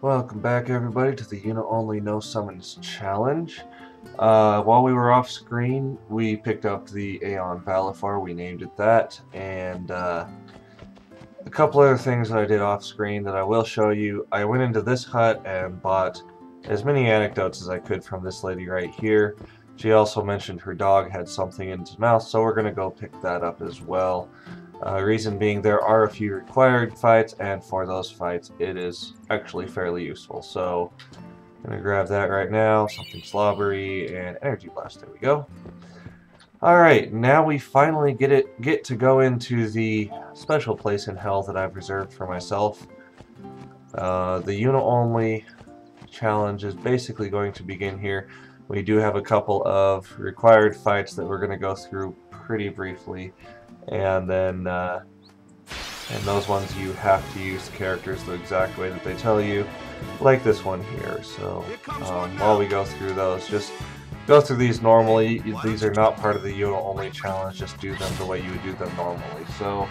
Welcome back, everybody, to the Yuna Only No Summons Challenge. While we were off screen, we picked up the Aeon Valifar, we named it that, and a couple other things that I did off screen that I will show you. I went into this hut and bought as many anecdotes as I could from this lady right here. She also mentioned her dog had something in its mouth, so we're going to go pick that up as well. Reason being, there are a few required fights, and for those fights, it is actually fairly useful. So, I'm gonna grab that right now. Something slobbery and energy blast. There we go. All right, now we finally get to go into the special place in hell that I've reserved for myself. The Yuna only challenge is basically going to begin here. We do have a couple of required fights that we're going to go through pretty briefly. And then, and those ones you have to use the characters the exact way that they tell you, like this one here. So, while we go through those, just go through these normally. These are not part of the Yuna only challenge, just do them the way you would do them normally. So,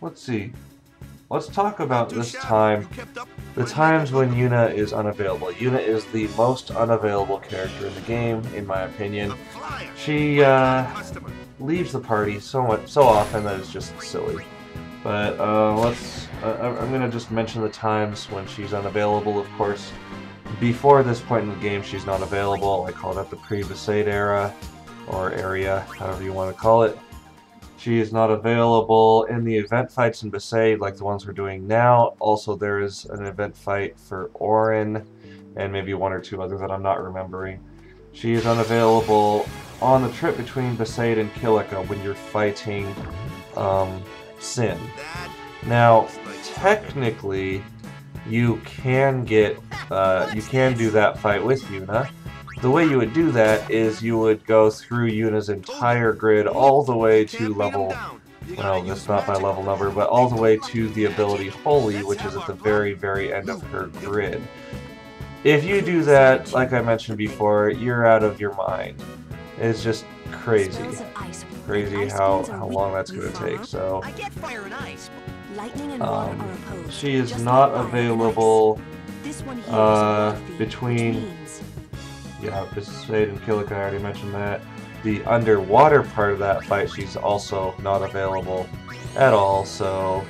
let's see. Let's talk about this time, the times when Yuna is unavailable. Yuna is the most unavailable character in the game, in my opinion. She leaves the party so often that it's just silly. But I'm gonna just mention the times when she's unavailable. Of course, before this point in the game, she's not available. I call that the pre-Besaid era, or area, however you want to call it. She is not available in the event fights in Besaid like the ones we're doing now. Also, there is an event fight for Orin, and maybe one or two others that I'm not remembering. She is unavailable on the trip between Besaid and Kilika when you're fighting Sin. Now, technically, you can do that fight with Yuna. The way you would do that is you would go through Yuna's entire grid all the way to level, well, that's not my level number, but all the way to the ability Holy, which is at the very, very end of her grid. If you do that, like I mentioned before, you're out of your mind. It's just crazy. Crazy how long that's going to take. So, she is not available between... Yeah, Besaid and Kilika, I already mentioned that. The underwater part of that fight, she's also not available at all. So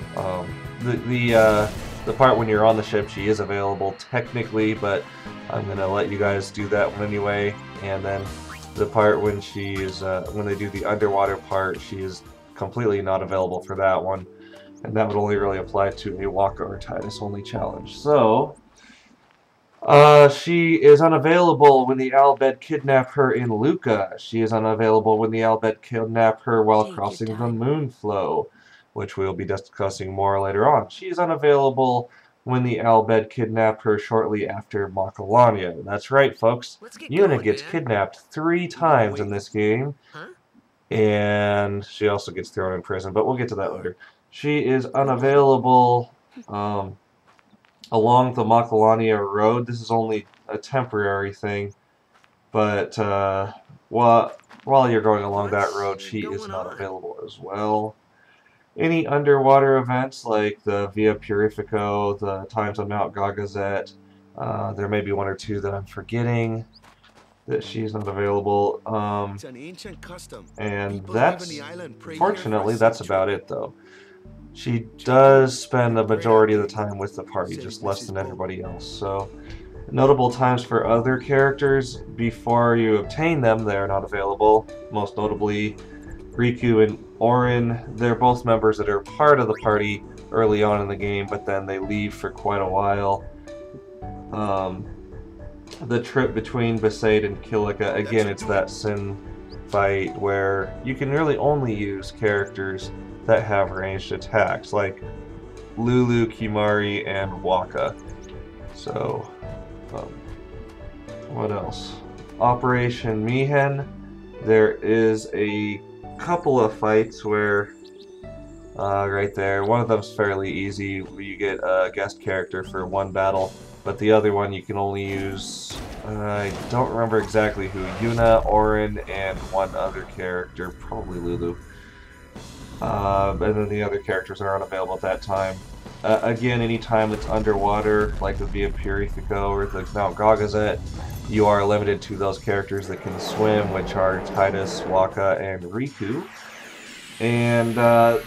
the part when you're on the ship, she is available technically, but I'm gonna let you guys do that one anyway. And then the part when she's when they do the underwater part, she is completely not available for that one, and that would only really apply to a Waka or Titus only challenge. So. She is unavailable when the Albed kidnap her in Luca. She is unavailable when the Albed kidnap her while crossing the Moonflow, which we'll be discussing more later on. She is unavailable when the Albed kidnap her shortly after Macalania. That's right, folks. Yuna gets kidnapped 3 times in this game, and she also gets thrown in prison, but we'll get to that later. She is unavailable, along the Macalania Road. This is only a temporary thing, but while you're going along that road, she is not available as well. Any underwater events like the Via Purifico, the times on Mount Gagazet, there may be 1 or 2 that I'm forgetting that she's not available. And that's, fortunately, that's about it though. She does spend the majority of the time with the party, just less than everybody else. So, notable times for other characters, before you obtain them, they are not available. Most notably, Riku and Orin. They're both members that are part of the party early on in the game, but then they leave for quite a while. The trip between Besaid and Kilika, again, it's that Sin fight where you can really only use characters that have ranged attacks, like Lulu, Kimari, and Waka. So, what else? Operation Mihen. There is a couple of fights where, right there, one of them's fairly easy, where you get a guest character for 1 battle, but the other one you can only use, I don't remember exactly who, Yuna, Orin, and 1 other character, probably Lulu. And then the other characters are unavailable at that time. again, anytime it's underwater, like the Via Purifico or the Mount Gagazet, you are limited to those characters that can swim, which are Titus, Waka, and Riku. And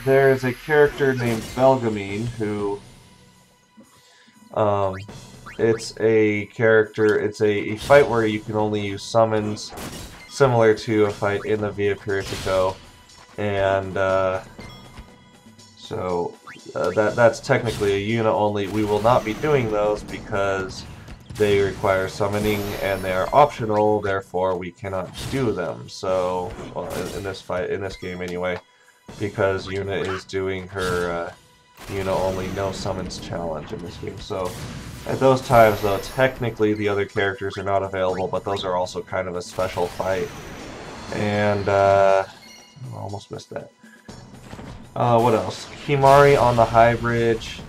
there's a character named Belgamine who, it's a fight where you can only use summons, similar to a fight in the Via Purifico, and that's technically a Yuna only. We will not be doing those because they require summoning and they are optional, therefore we cannot do them. So, well, in this game anyway, because Yuna is doing her Yuna only no summons challenge in this game. So at those times, though, technically the other characters are not available, but those are also kind of a special fight. And I almost missed that. What else? Kimari on the High Bridge.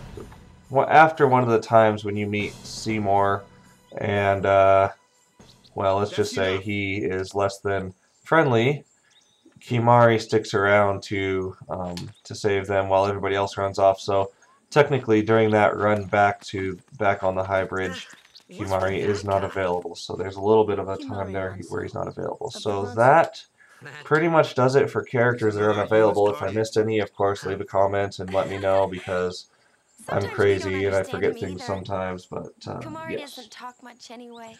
Well, after one of the times when you meet Seymour, and well, let's just say he is less than friendly, Kimari sticks around to save them while everybody else runs off. So technically, during that run back on the High Bridge, Kimari is not available. So there's a little bit of a time there where he's not available. So that pretty much does it for characters that are unavailable. If I missed any, of course, leave a comment and let me know, because I'm crazy and I forget things sometimes. But yes. Doesn't talk much anyway.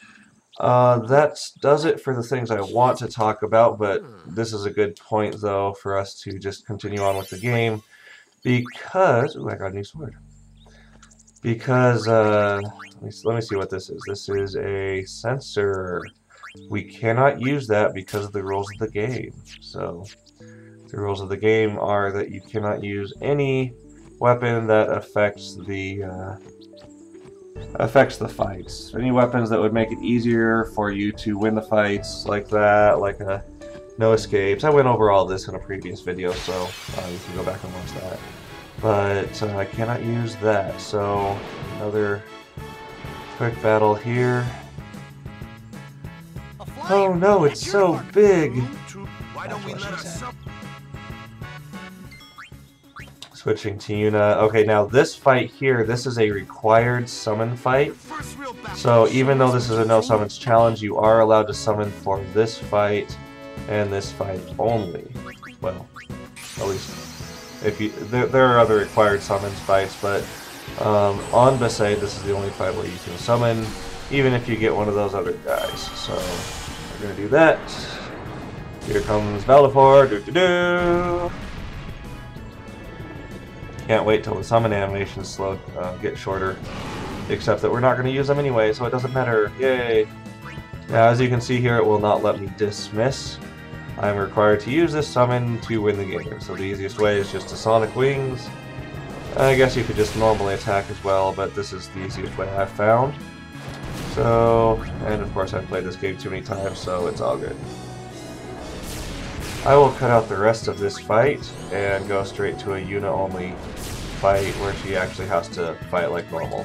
That does it for the things I want to talk about, but this is a good point, though, for us to just continue on with the game, because... Ooh, I got a new sword. Because, let me see what this is. This is a sensor. We cannot use that because of the rules of the game. So, the rules of the game are that you cannot use any weapon that affects the fights. Any weapons that would make it easier for you to win the fights, like that, like no escapes. I went over all this in a previous video, so you can go back and watch that. But I cannot use that. So another quick battle here. Oh no, it's so big! Switching to Yuna. Okay, now this fight here, this is a required summon fight. So even though this is a no summons challenge, you are allowed to summon for this fight and this fight only. Well, at least if you there are other required summons fights, but on Besaid, this is the only fight where you can summon, even if you get one of those other guys. So we're gonna do that. Here comes Valdefort. Doo-doo-doo. Can't wait till the summon animations get shorter. Except that we're not going to use them anyway, so it doesn't matter. Yay! Now, as you can see here, it will not let me dismiss. I'm required to use this summon to win the game. So the easiest way is just to Sonic Wings. I guess you could just normally attack as well, but this is the easiest way I've found. So, and of course I've played this game too many times, so it's all good. I will cut out the rest of this fight and go straight to a Yuna only fight where she actually has to fight like normal.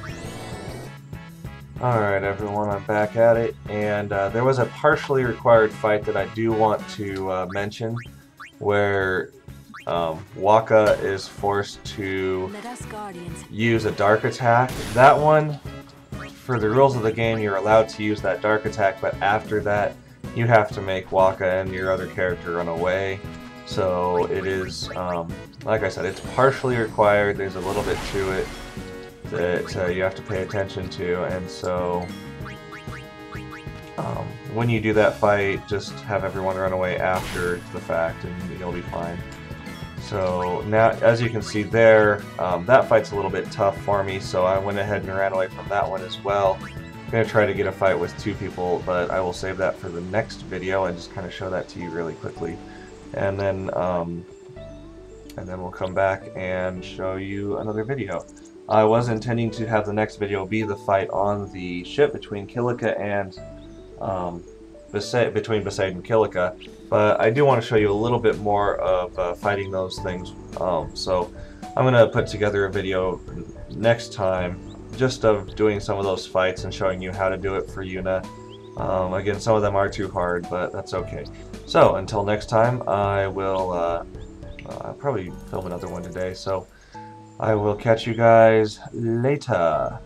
Alright everyone, I'm back at it, and there was a partially required fight that I do want to mention, where Waka is forced to use a dark attack. That one, for the rules of the game, you're allowed to use that dark attack, but after that you have to make Waka and your other character run away. So it is, like I said, it's partially required. There's a little bit to it that you have to pay attention to, and so when you do that fight, just have everyone run away after the fact and you'll be fine. So now, as you can see there, that fight's a little bit tough for me, so I went ahead and ran away from that one as well. I'm going to try to get a fight with 2 people, but I will save that for the next video and just kind of show that to you really quickly. And then we'll come back and show you another video. I was intending to have the next video be the fight on the ship between Kilika and between Besaid and Kilika, but I do want to show you a little bit more of fighting those things. So I'm going to put together a video next time just of doing some of those fights and showing you how to do it for Yuna. Again, some of them are too hard, but that's okay. So until next time, I will I'll probably film another one today. So I will catch you guys later.